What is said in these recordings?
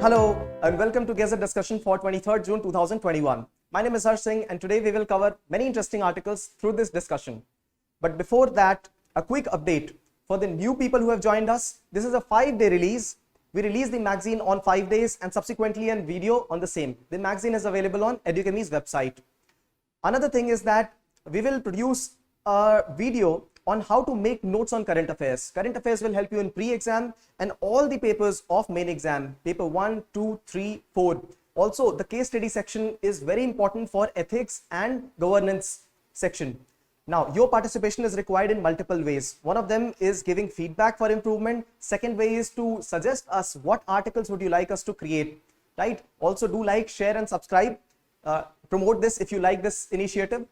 Hello and welcome to Gazette discussion for 23rd June 2021. My name is Harsh Singh and today we will cover many interesting articles through this discussion. But before that, a quick update for the new people who have joined us. This is a 5-day release. We release the magazine on 5 days and subsequently a video on the same. The magazine is available on Edukemy's website. Another thing is that we will produce a video on how to make notes on current affairs. Current affairs will help you in pre-exam and all the papers of main exam, paper 1, 2, 3, 4. Also, the case study section is very important for ethics and governance section. Now, your participation is required in multiple ways. One of them is giving feedback for improvement. Second way is to suggest us what articles would you like us to create, right? Also, do like, share and subscribe. Promote this if you like this initiative.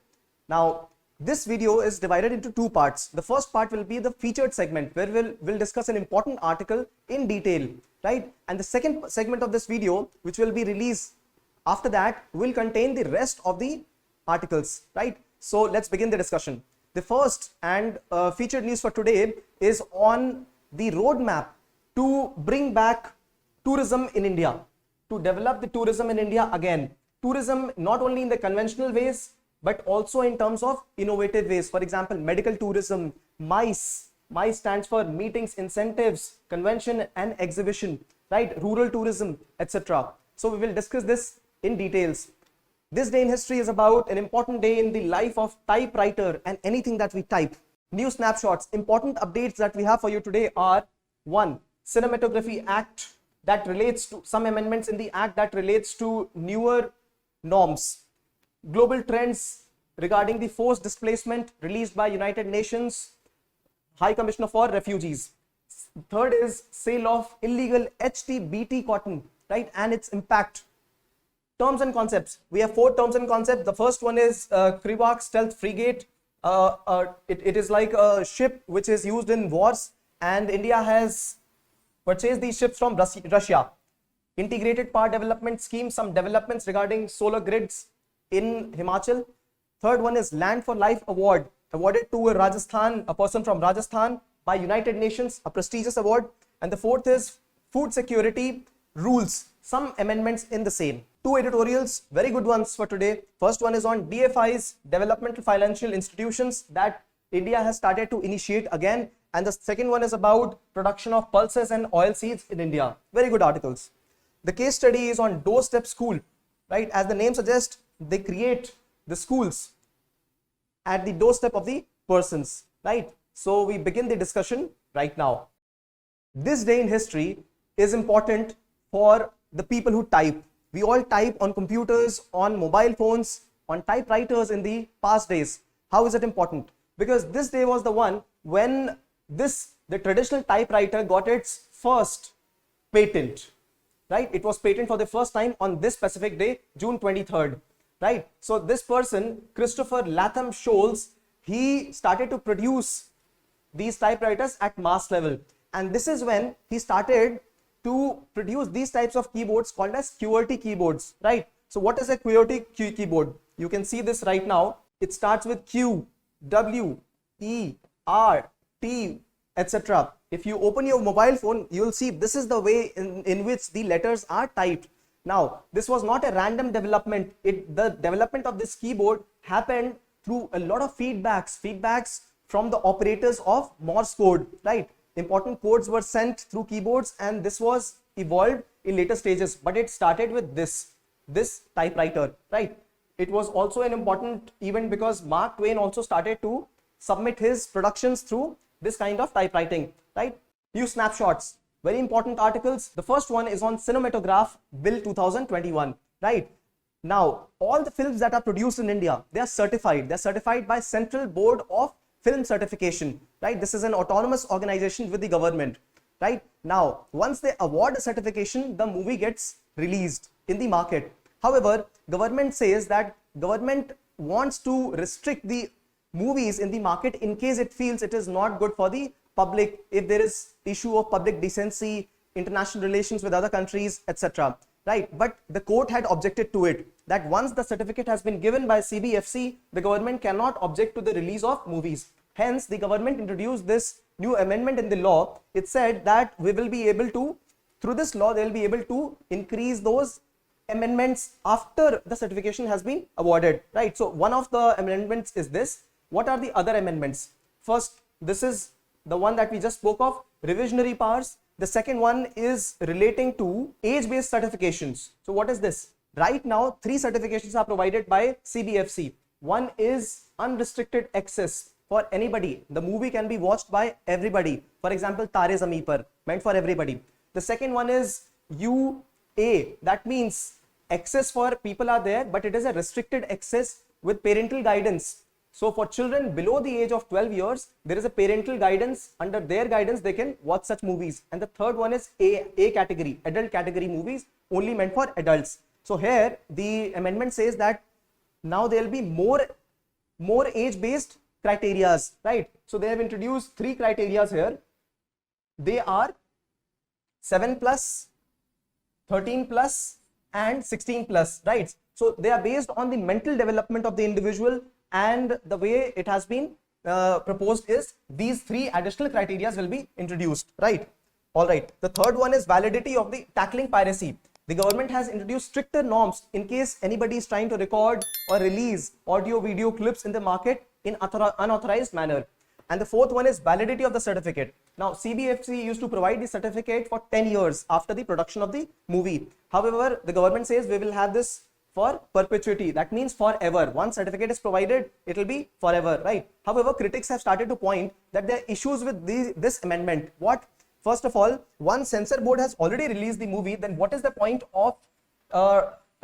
Now, this video is divided into 2 parts. The first part will be the featured segment where we'll discuss an important article in detail, right? And the second segment of this video, which will be released after that, will contain the rest of the articles, right? So let's begin the discussion. The first and featured news for today is on the roadmap to bring back tourism in India, to develop the tourism in India again. Tourism not only in the conventional ways, but also in terms of innovative ways. For example, medical tourism, MICE. MICE stands for meetings, incentives, convention and exhibition, right? Rural tourism, etc. So we will discuss this in details. This day in history is about an important day in the life of typewriter and anything that we type. New snapshots. Important updates that we have for you today are 1. Cinematography Act that relates to some amendments in the act that relates to newer norms. Global trends regarding the forced displacement released by United Nations High Commissioner for Refugees. Third is sale of illegal HTBt cotton, right, and its impact. Terms and concepts. We have 4 terms and concepts. The first one is Krivak stealth frigate. It is like a ship which is used in wars, and India has purchased these ships from Russia. Integrated power development scheme, some developments regarding solar grids in Himachal. Third one is Land for Life Award, awarded to a person from Rajasthan by United Nations, a prestigious award. And the fourth is food security rules, some amendments in the same. 2 editorials, very good ones for today. First one is on DFIs, developmental financial institutions, that India has started to initiate again. And the second one is about production of pulses and oilseeds in India. Very good articles. The case study is on doorstep school, right? As the name suggests, they create the schools at the doorstep of the persons, right? So we begin the discussion right now. This day in history is important for the people who type. We all type on computers, on mobile phones, on typewriters in the past days. How is it important? Because this day was the one when the traditional typewriter got its first patent, right? It was patented for the first time on this specific day, June 23rd. Right. So this person, Christopher Latham Scholes, he started to produce these typewriters at mass level. And this is when he started to produce these types of keyboards called as QWERTY keyboards. Right. So what is a QWERTY keyboard? You can see this right now. It starts with Q, W, E, R, T, etc. If you open your mobile phone, you will see this is the way in which the letters are typed. Now, this was not a random development. The development of this keyboard happened through a lot of feedbacks from the operators of Morse code, right? Important codes were sent through keyboards, and this was evolved in later stages. But it started with this typewriter, right? It was also an important event because Mark Twain also started to submit his productions through this kind of typewriting, right? New snapshots. Very important articles. The first one is on Cinematograph Bill 2021, right? Now, all the films that are produced in India, they are certified. They're certified by Central Board of Film Certification, right? This is an autonomous organization with the government, right? Now, once they award a certification, the movie gets released in the market. However, government says that government wants to restrict the movies in the market in case it feels it is not good for the public, if there is issue of public decency, international relations with other countries, etc. Right? But the court had objected to it, that once the certificate has been given by CBFC, the government cannot object to the release of movies. Hence, the government introduced this new amendment in the law. It said that we will be able to, through this law, they will be able to increase those amendments after the certification has been awarded, right? So one of the amendments is this. What are the other amendments? First, this is the one that we just spoke of, revisionary powers. The second one is relating to age-based certifications. So what is this? Right now, 3 certifications are provided by CBFC. One is unrestricted access for anybody. The movie can be watched by everybody. For example, Tare Zameen Par, meant for everybody. The second one is UA. That means access for people are there, but it is a restricted access with parental guidance. So for children below the age of 12 years, there is a parental guidance. Under their guidance, they can watch such movies. And the third one is A category, adult category movies, only meant for adults. So here the amendment says that now there will be more age-based criterias, right? So they have introduced 3 criterias here. They are 7+, 13+, and 16+, right? So they are based on the mental development of the individual, and the way it has been proposed is these 3 additional criteria will be introduced, right? All right. The third one is validity of the tackling piracy. The government has introduced stricter norms in case anybody is trying to record or release audio video clips in the market in unauthorized manner. And the fourth one is validity of the certificate. Now, CBFC used to provide the certificate for 10 years after the production of the movie. However, the government says we will have this for perpetuity. That means forever. Once certificate is provided, it will be forever, right? However, critics have started to point that there are issues with this amendment. What? First of all, once censor board has already released the movie, then what is the point of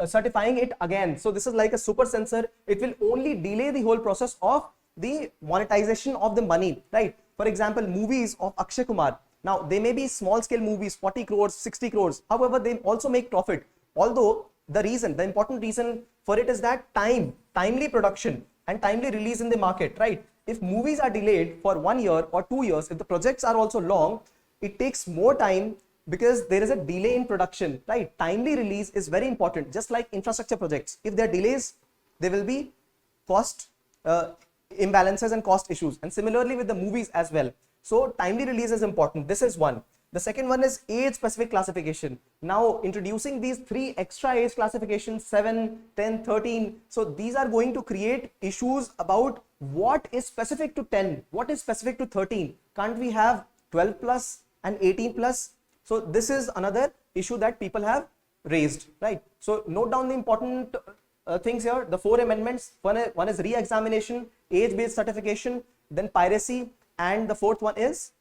certifying it again? So this is like a super censor. It will only delay the whole process of the monetization of the money, right? For example, movies of Akshay Kumar. Now, they may be small scale movies, 40 crores, 60 crores. However, they also make profit. Although the important reason for it is that timely production and timely release in the market, right? If movies are delayed for 1 year or 2 years, if the projects are also long, it takes more time because there is a delay in production, right? Timely release is very important, just like infrastructure projects. If there are delays, there will be cost imbalances and cost issues, and similarly with the movies as well. So timely release is important. This is one. The second one is age specific classification. Now introducing these 3 extra age classifications, 7, 10, 13. So these are going to create issues about what is specific to 10, what is specific to 13. Can't we have 12+ and 18+? So this is another issue that people have raised, right? So note down the important things here. The 4 amendments. One is re-examination, age-based certification, then piracy, and the fourth one is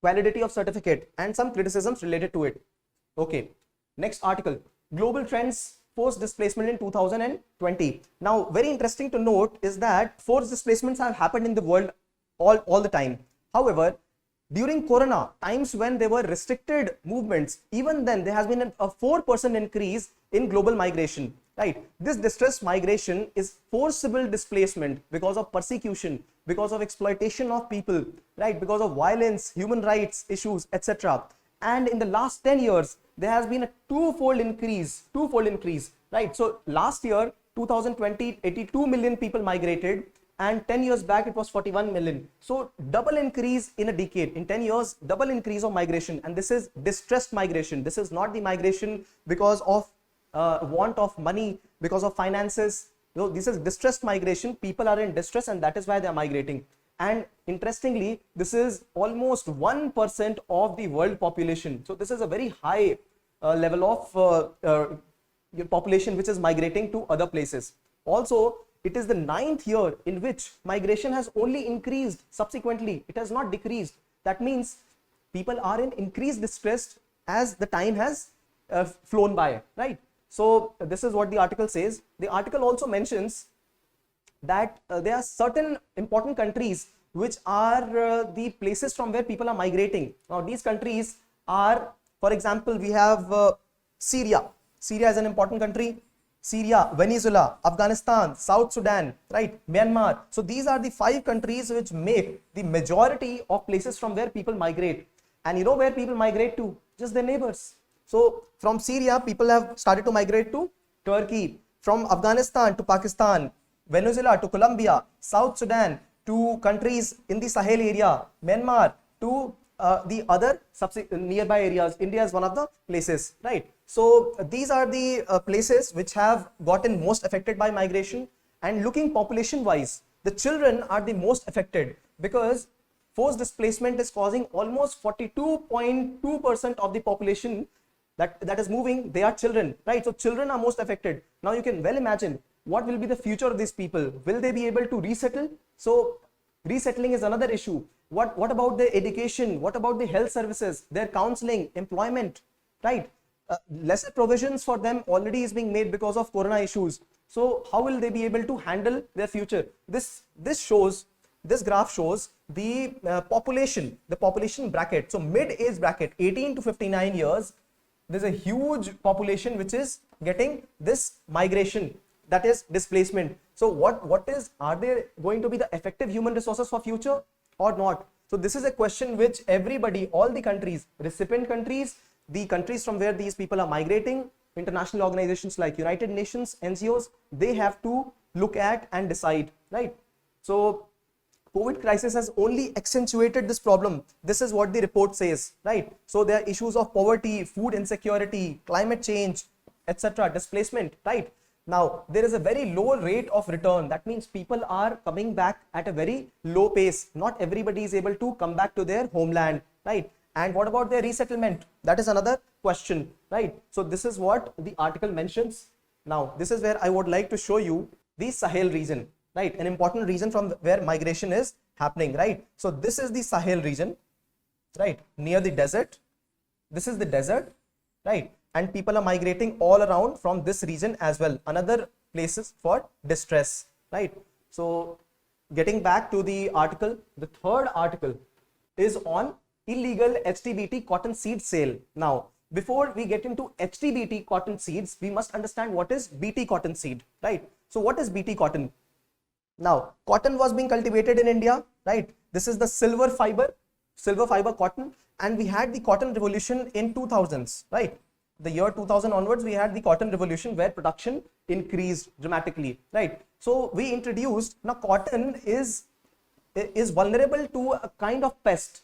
validity of certificate and some criticisms related to it. Okay, next article, global trends forced displacement in 2020. Now, very interesting to note is that forced displacements have happened in the world all the time. However, during Corona, times when there were restricted movements, even then there has been a 4% increase in global migration, right? This distress migration is forcible displacement because of persecution, because of exploitation of people, right? Because of violence, human rights issues, etc. And in the last 10 years, there has been a twofold increase, right? So last year, 2020, 82 million people migrated, and 10 years back it was 41 million. So double increase in a decade. In 10 years, double increase of migration, and this is distressed migration. This is not the migration because of want of money, because of finances. No, this is distressed migration. People are in distress and that is why they are migrating. And interestingly, this is almost 1% of the world population. So this is a very high level of population which is migrating to other places. Also, it is the 9th year in which migration has only increased subsequently. It has not decreased. That means people are in increased distress as the time has flown by, right? So this is what the article says. The article also mentions that there are certain important countries which are the places from where people are migrating. Now these countries are, for example, we have Syria. Syria is an important country. Syria, Venezuela, Afghanistan, South Sudan, right? Myanmar. So these are the 5 countries which make the majority of places from where people migrate. And you know where people migrate to? Just their neighbors. So from Syria, people have started to migrate to Turkey. From Afghanistan to Pakistan, Venezuela to Colombia, South Sudan, to countries in the Sahel area, Myanmar, to the other nearby areas. India is one of the places, right? So these are the places which have gotten most affected by migration. And looking population wise, the children are the most affected, because forced displacement is causing almost 42.2% of the population that is moving. They are children, right? So children are most affected. Now you can well imagine what will be the future of these people. Will they be able to resettle? So resettling is another issue. What about their education? What about the health services, their counseling, employment, right? Lesser provisions for them already is being made because of corona issues. So how will they be able to handle their future? This graph shows the population bracket. So mid-age bracket, 18 to 59 years, there's a huge population which is getting this migration, that is displacement. So are they going to be the effective human resources for future or not? So this is a question which everybody, all the countries, recipient countries, the countries from where these people are migrating, international organizations like United Nations, NGOs, they have to look at and decide, right? So COVID crisis has only accentuated this problem. This is what the report says, right? So there are issues of poverty, food insecurity, climate change, etc., displacement, right? Now, there is a very low rate of return. That means people are coming back at a very low pace. Not everybody is able to come back to their homeland, right? And what about their resettlement? That is another question, right? So this is what the article mentions. Now, this is where I would like to show you the Sahel region, right? An important region from where migration is happening, right? So this is the Sahel region, right? Near the desert. This is the desert, right? And people are migrating all around from this region as well. Another places for distress, right? So getting back to the article, the third article is on illegal HTBt cotton seed sale. Now, before we get into HTBt cotton seeds, we must understand what is BT cotton seed, right? So what is BT cotton? Now, cotton was being cultivated in India, right? This is the silver fiber cotton, and we had the cotton revolution in 2000s, right? The year 2000 onwards, we had the cotton revolution where production increased dramatically, right? So we introduced, now cotton is vulnerable to a kind of pest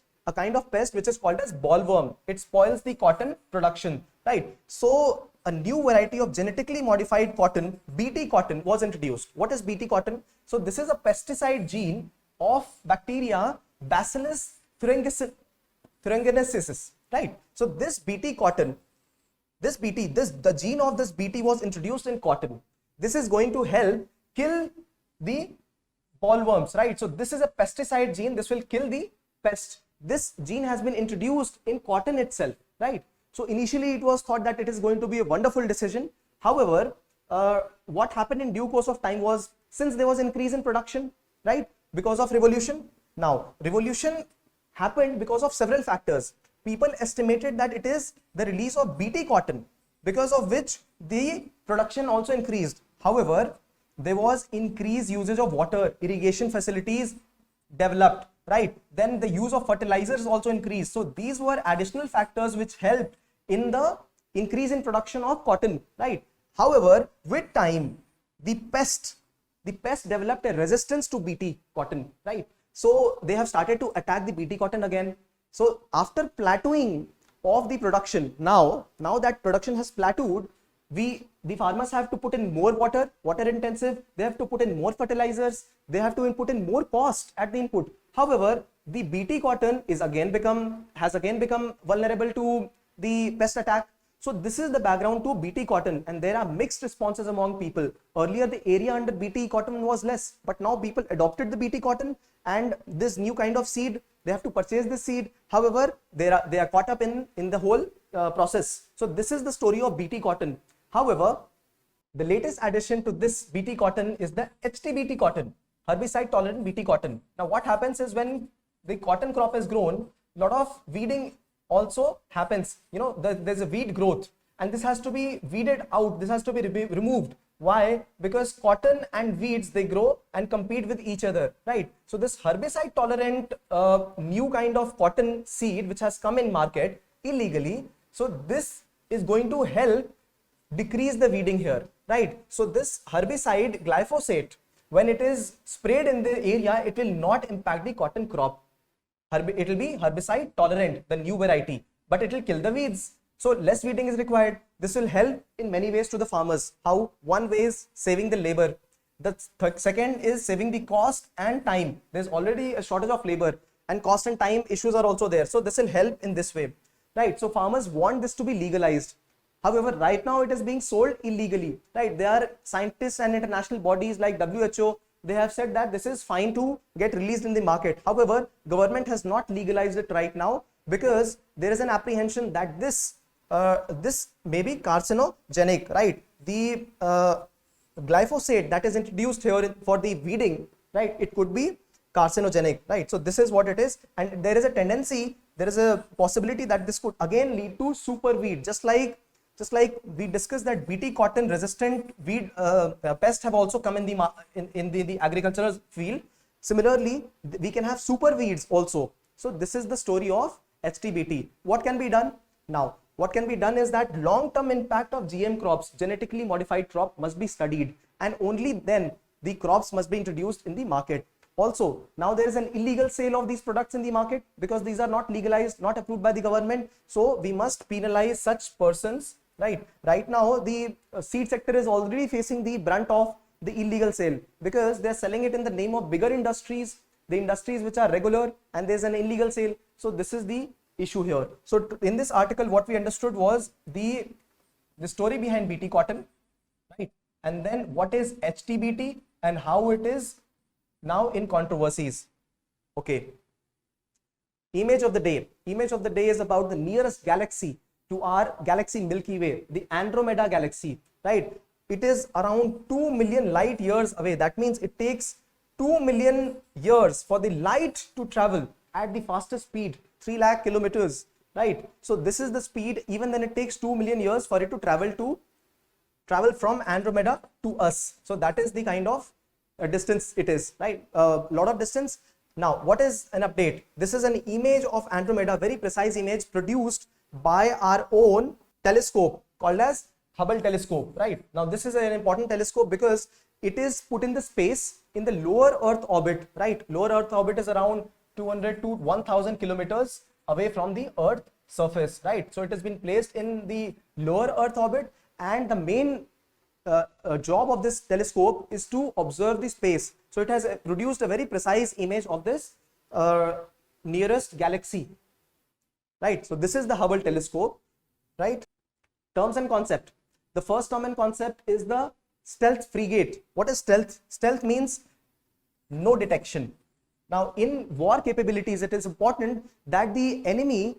which is called as bollworm. It spoils the cotton production, right? So a new variety of genetically modified cotton, BT cotton, was introduced. What is BT cotton? So this is a pesticide gene of bacteria Bacillus thuringiensis, right? So this BT cotton, the gene of this BT was introduced in cotton. This is going to help kill the bollworms, right? So this is a pesticide gene. This will kill the pest. This gene has been introduced in cotton itself, right? So initially it was thought that it is going to be a wonderful decision. However, what happened in due course of time was, since there was increase in production, right, because of revolution. Now, revolution happened because of several factors. People estimated that it is the release of BT cotton, because of which the production also increased. However, there was increased usage of water, irrigation facilities developed, right? Then the use of fertilizers also increased. So these were additional factors which helped in the increase in production of cotton, right? However, with time, the pest developed a resistance to BT cotton, right? So they have started to attack the BT cotton again. So after plateauing of the production, now that production has plateaued, the farmers have to put in more water intensive, they have to put in more fertilizers, they have to put in more cost at the input. However, the BT cotton has again become vulnerable to the pest attack. So this is the background to BT cotton, and there are mixed responses among people. Earlier the area under BT cotton was less, but now people adopted the BT cotton and this new kind of seed, they have to purchase this seed. However, they are caught up in the whole process. So this is the story of BT cotton. However, the latest addition to this BT cotton is the HTBt cotton, herbicide tolerant BT cotton. Now what happens is, when the cotton crop is grown, a lot of weeding also happens. There's a weed growth, and this has to be weeded out. This has to be removed. Why? Because cotton and weeds, they grow and compete with each other, right? So this herbicide tolerant new kind of cotton seed which has come in market illegally, so this is going to help decrease the weeding here, right? So this herbicide glyphosate, when it is sprayed in the area, it will not impact the cotton crop. It will be herbicide tolerant, the new variety, but it will kill the weeds. So less weeding is required. This will help in many ways to the farmers. How? One way is saving the labor. The second is saving the cost and time. There's already a shortage of labor, and cost and time issues are also there. So this will help in this way, right? So farmers want this to be legalized. However, right now it is being sold illegally, right? There are scientists and international bodies like WHO. They have said that this is fine to get released in the market. However, government has not legalized it right now because there is an apprehension that this may be carcinogenic, right? The glyphosate that is introduced here for the weeding, right? It could be carcinogenic, right? So this is what it is, and there is a tendency, there is a possibility that this could again lead to super weed, just like we discussed that Bt cotton resistant weed pests have also come in the agricultural field. Similarly, we can have super weeds also. So this is the story of HTBt. What can be done now? What can be done is that long-term impact of GM crops, genetically modified crop, must be studied, and only then the crops must be introduced in the market. Also, now there is an illegal sale of these products in the market because these are not legalized, not approved by the government. So we must penalize such persons, right? Right now, the seed sector is already facing the brunt of the illegal sale because they are selling it in the name of bigger industries, the industries which are regular, and there's an illegal sale. So this is the issue here. So in this article, what we understood was the story behind Bt cotton, right? And then what is HTBt and how it is now in controversies. Okay. Image of the day. Image of the day is about the nearest galaxy to our galaxy Milky Way, the Andromeda galaxy, right? It is around 2 million light years away. That means it takes 2 million years for the light to travel at the fastest speed, 3 lakh kilometers, right? So this is the speed. Even then it takes 2 million years for it to travel from Andromeda to us. So that is the kind of distance it is, right? A lot of distance. Now, what is an update? This is an image of Andromeda, very precise image produced by our own telescope called as Hubble telescope, right? Now, this is an important telescope because it is put in the space in the lower Earth orbit, right? Lower Earth orbit is around 200 to 1000 kilometers away from the Earth surface, right? So it has been placed in the lower Earth orbit, and the main job of this telescope is to observe the space. So it has produced a very precise image of this nearest galaxy, right? So this is the Hubble telescope, right? Terms and concept. The first term and concept is the stealth frigate. What is stealth? Stealth means no detection. Now, in war capabilities, it is important that the enemy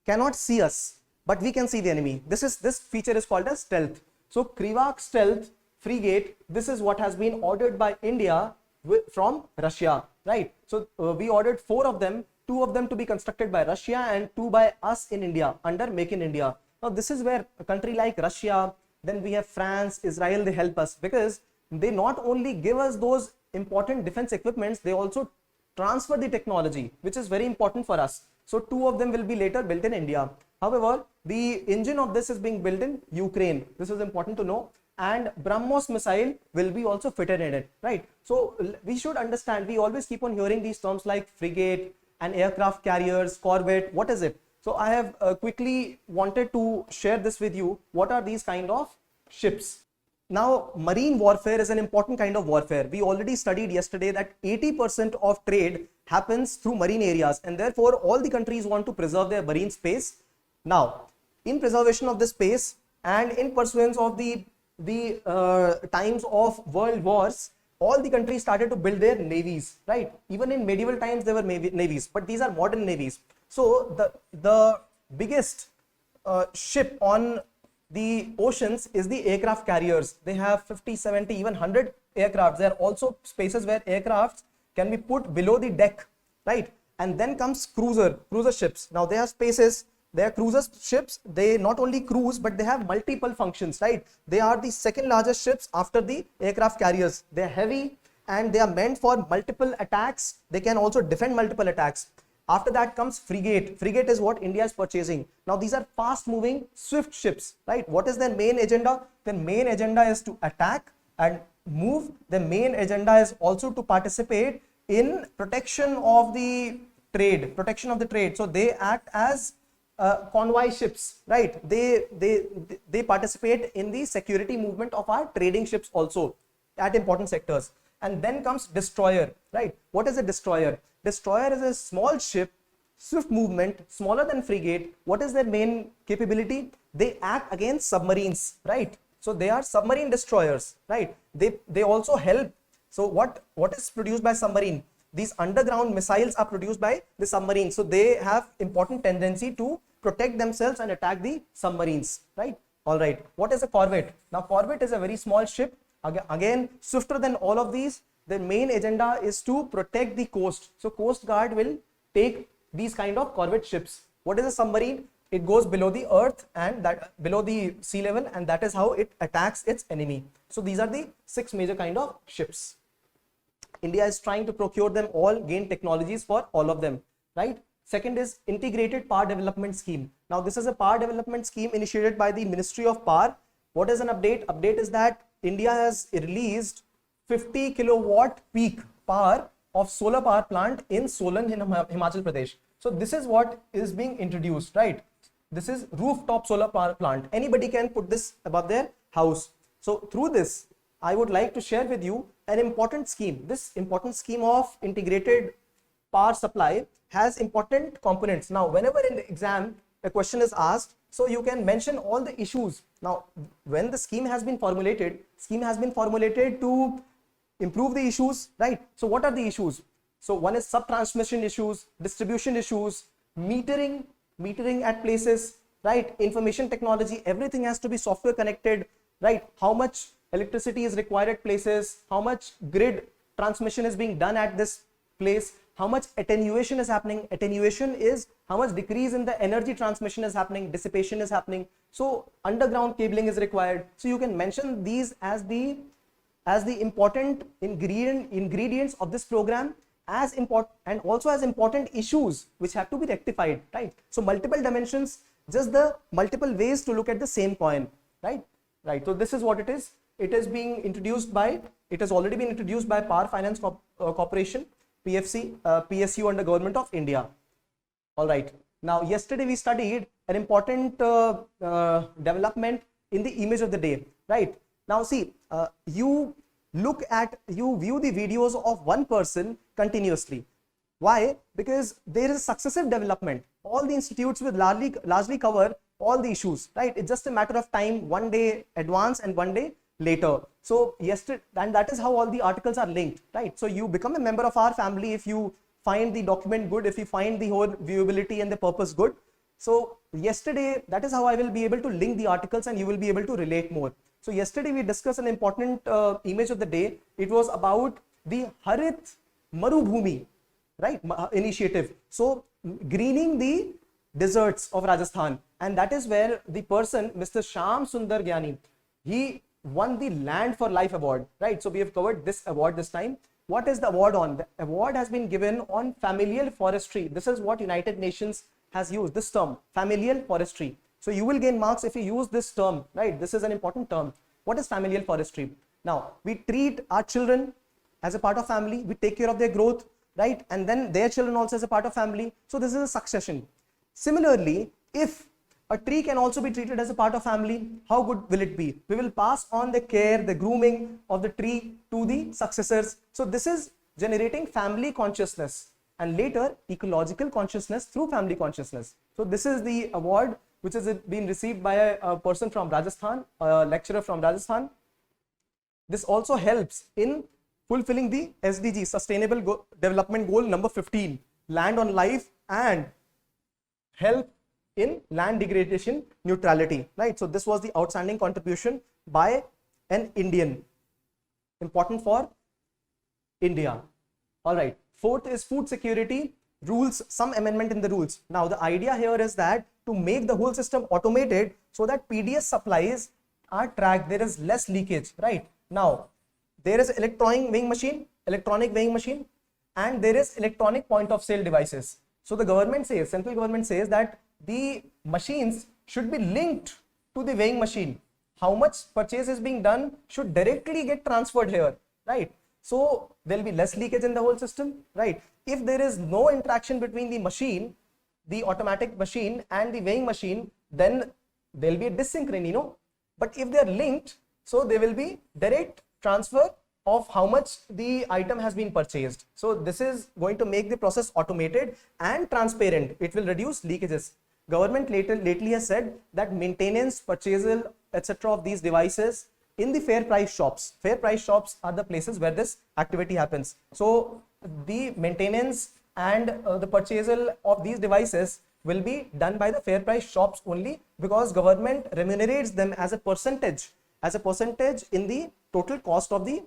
cannot see us, but we can see the enemy. This feature is called as stealth. So Krivak stealth frigate, this is what has been ordered by India from Russia, right? So we ordered 4 of them, 2 of them to be constructed by Russia and 2 by us in India under Make in India. Now this is where a country like Russia, then we have France, Israel, they help us because they not only give us those important defense equipments, they also transfer the technology, which is very important for us. So 2 of them will be later built in India. However, the engine of this is being built in Ukraine. This is important to know. And BrahMos missile will be also fitted in it, right? So we should understand, we always keep on hearing these terms like frigate and aircraft carriers, corvette. What is it? So I have quickly wanted to share this with you. What are these kind of ships? Now, marine warfare is an important kind of warfare. We already studied yesterday that 80% of trade happens through marine areas, and therefore all the countries want to preserve their marine space. Now, in preservation of the space and in pursuance of the times of world wars, all the countries started to build their navies, right? Even in medieval times there were navies, but these are modern navies. So the biggest ship on the oceans is the aircraft carriers. They have 50, 70, even 100 aircrafts. There are also spaces where aircrafts can be put below the deck, right? And then comes cruiser ships. Now they have spaces. They are cruiser ships. They not only cruise, but they have multiple functions, right? They are the second largest ships after the aircraft carriers. They are heavy and they are meant for multiple attacks. They can also defend multiple attacks. After that comes frigate. Frigate is what India is purchasing. Now these are fast moving, swift ships, right? What is their main agenda? Their main agenda is to attack and move, their main agenda is also to participate in protection of the trade. So they act as convoy ships, right? They participate in the security movement of our trading ships also at important sectors. And then comes destroyer, right? What is a destroyer? Destroyer is a small ship, swift movement, smaller than frigate. What is their main capability? They act against submarines, right? So they are submarine destroyers, right? They also help. So what is produced by submarine? These underground missiles are produced by the submarine. So they have important tendency to protect themselves and attack the submarines, right? All right. What is a corvette? Now corvette is a very small ship. Again, swifter than all of these. Their main agenda is to protect the coast. So Coast Guard will take these kind of corvette ships. What is a submarine? It goes below the earth and that below the sea level, and that is how it attacks its enemy. So these are the 6 major kind of ships. India is trying to procure them all, gain technologies for all of them, right? Second is integrated power development scheme. Now this is a power development scheme initiated by the Ministry of Power. What is an update? Update is that India has released 50 kilowatt peak power of solar power plant in Solan in Himachal Pradesh. So this is what is being introduced, right? This is rooftop solar power plant. Anybody can put this above their house. So through this, I would like to share with you an important scheme. This important scheme of integrated power supply has important components. Now, whenever in the exam a question is asked, so you can mention all the issues. Now, when the scheme has been formulated to improve the issues, right? So what are the issues? So one is sub-transmission issues, distribution issues, metering at places, right? Information technology, everything has to be software connected, right? How much electricity is required at places, how much grid transmission is being done at this place, how much attenuation is happening. Attenuation is how much decrease in the energy transmission is happening, dissipation is happening. So underground cabling is required. So you can mention these as the important ingredients of this program, as important, and also as important issues which have to be rectified, right? So multiple dimensions, just the multiple ways to look at the same coin, right? So this is what it is. It has already been introduced by Power Finance Corporation, PSU under Government of India. All right. Now, yesterday we studied an important development in the image of the day, right? Now, see, you view the videos of one person continuously. Why? Because there is successive development. All the institutes will largely cover all the issues, right? It's just a matter of time, one day advance and one day later. So yesterday, and that is how all the articles are linked, right? So you become a member of our family if you find the document good, if you find the whole viewability and the purpose good. So yesterday, that is how I will be able to link the articles and you will be able to relate more. So yesterday we discussed an important image of the day. It was about the Harit Marubhumi, right, initiative. So greening the deserts of Rajasthan, and that is where the person, Mr. Sham Sundar Gyani, he won the Land for Life award, right? So we have covered this award this time. What is the award on? The award has been given on familial forestry. This is what United Nations has used, this term, familial forestry. So you will gain marks if you use this term, right? This is an important term. What is familial forestry? Now, we treat our children as a part of family. We take care of their growth, right? And then their children also as a part of family. So this is a succession. Similarly, if a tree can also be treated as a part of family, how good will it be? We will pass on the care, the grooming of the tree to the successors. So this is generating family consciousness and later ecological consciousness through family consciousness. So this is the award which has been received by a person from Rajasthan, a lecturer from Rajasthan. This also helps in fulfilling the SDG, Sustainable Development Goal number 15, land on life and help in land degradation neutrality, right? So this was the outstanding contribution by an Indian, important for India. All right. Fourth is food security rules, some amendment in the rules. Now the idea here is that to make the whole system automated so that PDS supplies are tracked, there is less leakage, right? Now there is electronic weighing machine, and there is electronic point of sale devices. So the government says, central government says that the machines should be linked to the weighing machine. how much purchase is being done should directly get transferred here, right? So there'll be less leakage in the whole system, right? If there is no interaction between the machine, the automatic machine and the weighing machine, then there'll be a dysynchrony, but if they're linked, so there will be direct transfer of how much the item has been purchased. So this is going to make the process automated and transparent. It will reduce leakages. Government lately has said that maintenance, purchasal, etc. of these devices in the fair price shops. Fair price shops are the places where this activity happens. So the maintenance and the purchasal of these devices will be done by the fair price shops only, because government remunerates them as a percentage in the total cost of the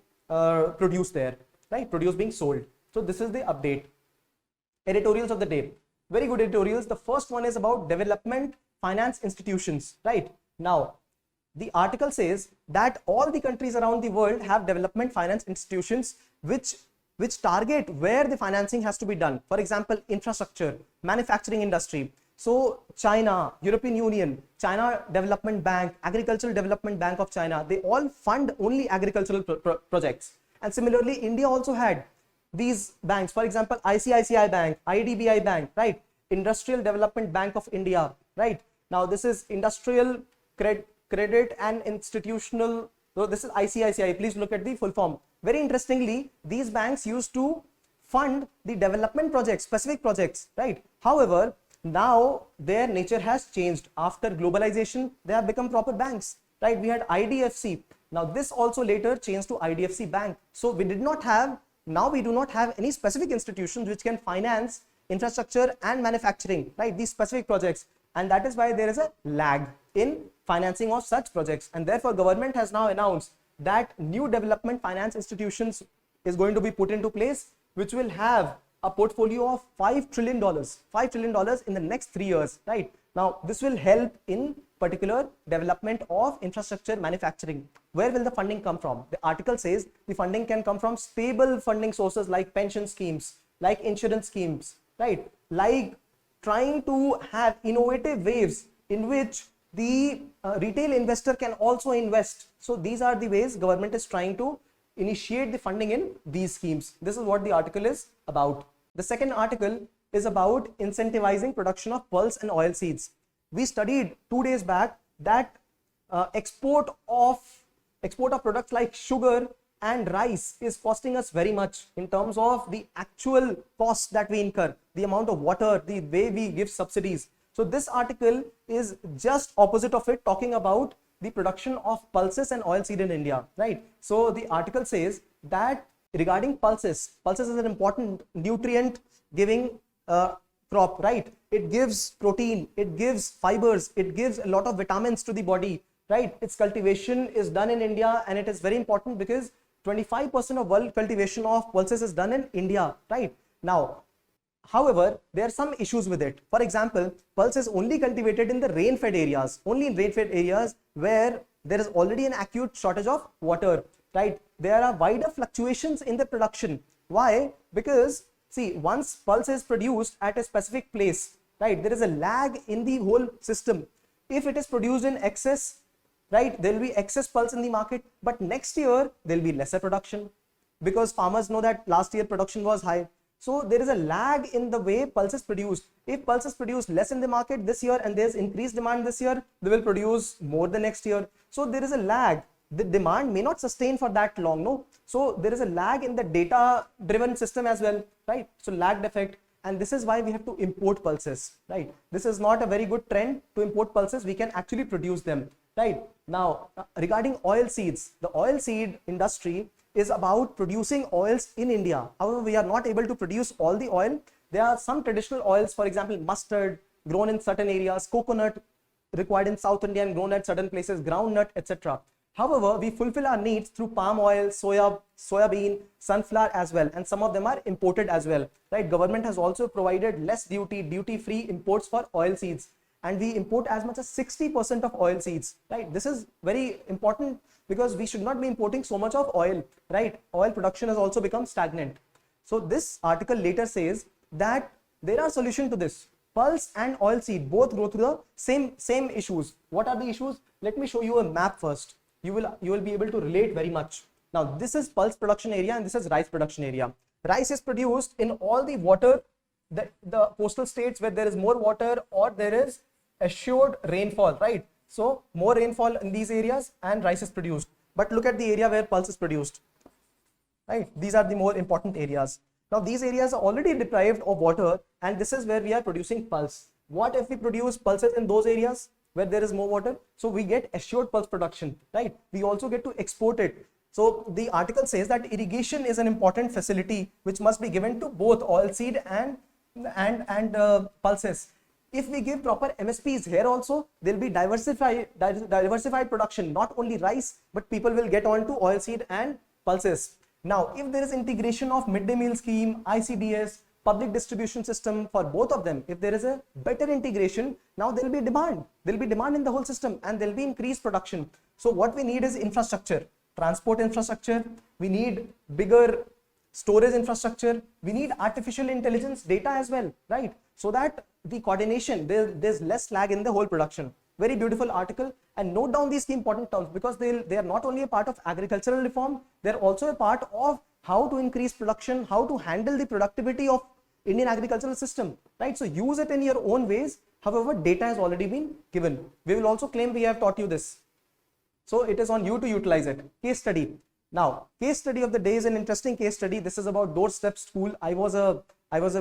produce there, right? Produce being sold. So this is the update. Editorials of the day. Very good editorials. The first one is about development finance institutions, right? Now, the article says that all the countries around the world have development finance institutions which target where the financing has to be done. For example, infrastructure, manufacturing industry. So China, European Union, China Development Bank, Agricultural Development Bank of China, they all fund only agricultural projects. And similarly, India also had these banks, for example, ICICI Bank, IDBI Bank, right? Industrial Development Bank of India, right? Now this is Industrial Credit and Institutional, so this is ICICI, please look at the full form. Very interestingly, these banks used to fund the development projects, specific projects, right? However, now their nature has changed. After globalization, they have become proper banks, right? We had IDFC. Now this also later changed to IDFC Bank. So we do not have any specific institutions which can finance infrastructure and manufacturing, right? These specific projects. And that is why there is a lag in financing of such projects. And therefore, government has now announced that new development finance institutions is going to be put into place, which will have a portfolio of $5 trillion in the next 3 years, right? Now, this will help in particular development of infrastructure manufacturing. Where will the funding come from? The article says the funding can come from stable funding sources like pension schemes, like insurance schemes, right? Like trying to have innovative ways in which the retail investor can also invest. So these are the ways government is trying to initiate the funding in these schemes. This is what the article is about. The second article is about incentivizing production of pulse and oil seeds. We studied 2 days back that export of products like sugar and rice is costing us very much in terms of the actual costs that we incur, the amount of water, the way we give subsidies. So this article is just opposite of it, talking about the production of pulses and oilseed in India, right? So the article says that regarding pulses is an important nutrient giving crop, right? It gives protein, it gives fibers, it gives a lot of vitamins to the body, right? Its cultivation is done in India, and it is very important because 25% of world cultivation of pulses is done in India, right? Now, however, there are some issues with it. For example, pulse is only cultivated in the rain-fed areas, only in rain-fed areas where there is already an acute shortage of water, right? There are wider fluctuations in the production. Why? Because, see, once pulse is produced at a specific place, right, there is a lag in the whole system. If it is produced in excess, right, there will be excess pulse in the market, but next year there will be lesser production because farmers know that last year production was high. So there is a lag in the way pulse is produced. If pulse is produced less in the market this year and there's increased demand this year, they will produce more the next year. So there is a lag. The demand may not sustain for that long, no? So there is a lag in the data driven system as well, right? So lagged effect. And this is why we have to import pulses, right? This is not a very good trend to import pulses. We can actually produce them, right? Now, regarding oil seeds, the oil seed industry is about producing oils in India. However, we are not able to produce all the oil. There are some traditional oils, for example, mustard grown in certain areas, coconut required in South India and grown at certain places, groundnut, etc. However, we fulfill our needs through palm oil, soybean, sunflower as well, and some of them are imported as well, right? Government has also provided less duty-free imports for oil seeds, and we import as much as 60% of oil seeds, right? This is very important because we should not be importing so much of oil, right? Oil production has also become stagnant. So this article later says that there are solutions to this. pulse and oilseed both go through the same issues. What are the issues? Let me show you a map first. You will be able to relate very much. Now this is pulse production area and this is rice production area. Rice is produced in all the water, the coastal states where there is more water or there is assured rainfall, right? So more rainfall in these areas and rice is produced. But look at the area where pulse is produced, right? These are the more important areas. Now these areas are already deprived of water and this is where we are producing pulse. What if we produce pulses in those areas where there is more water? So we get assured pulse production, right? We also get to export it. So the article says that irrigation is an important facility which must be given to both oilseed and pulses. If we give proper MSPs here also, there will be diversified production, not only rice, but people will get on to oilseed and pulses. Now, if there is integration of midday meal scheme, ICDS, public distribution system for both of them, if there is a better integration, now there will be demand. There will be demand in the whole system and there will be increased production. So what we need is infrastructure, transport infrastructure. We need bigger storage infrastructure. We need artificial intelligence data as well, right? So that the coordination, there's less lag in the whole production. Very beautiful article, and note down these key important terms because they are not only a part of agricultural reform, they're also a part of how to increase production, how to handle the productivity of Indian agricultural system, right? So use it in your own ways. However, data has already been given. We will also claim we have taught you this. So it is on you to utilize it. Case study. Now, case study of the day is an interesting case study. This is about Doorstep School. I was a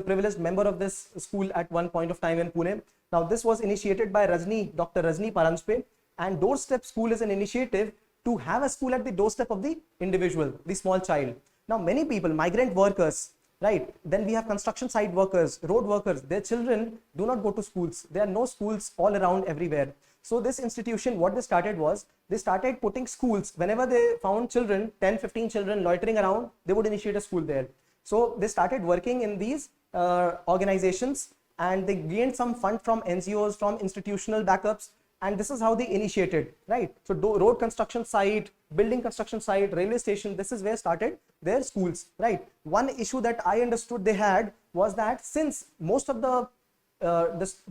privileged member of this school at one point of time in Pune. Now, this was initiated by Dr. Rajni Paranspe, and Doorstep School is an initiative to have a school at the doorstep of the individual, the small child. Now, many people, migrant workers, right? Then we have construction site workers, road workers, their children do not go to schools. There are no schools all around everywhere. So this institution, what they started was, they started putting schools. Whenever they found children, 10, 15 children loitering around, they would initiate a school there. So they started working in these organizations and they gained some fund from NGOs, from institutional backups, and this is how they initiated, right? So road construction site, building construction site, railway station, this is where started their schools, right? One issue that I understood they had was that since most of the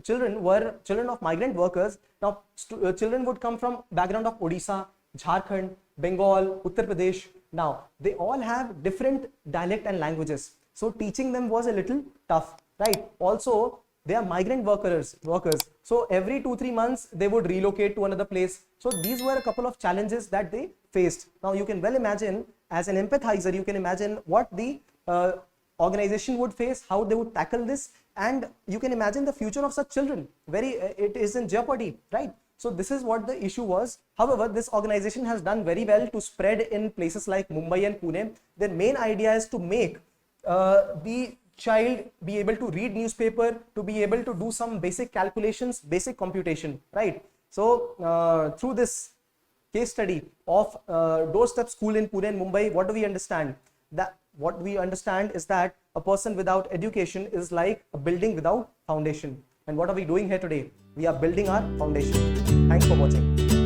children were children of migrant workers, now children would come from background of Odisha, Jharkhand, Bengal, Uttar Pradesh. Now they all have different dialect and languages, so teaching them was a little tough, right? Also they are migrant workers, so every 2-3 months they would relocate to another place. So these were a couple of challenges that they faced. Now you can well imagine, as an empathizer, you can imagine what the organization would face, how they would tackle this, and you can imagine the future of such children. It is in jeopardy, right? So this is what the issue was. However, this organization has done very well to spread in places like Mumbai and Pune. Their main idea is to make the child be able to read newspaper, to be able to do some basic calculations, basic computation, right? So through this case study of Doorstep School in Pune and Mumbai, what do we understand? What we understand is that a person without education is like a building without foundation. And what are we doing here today? We are building our foundation. Thanks for watching.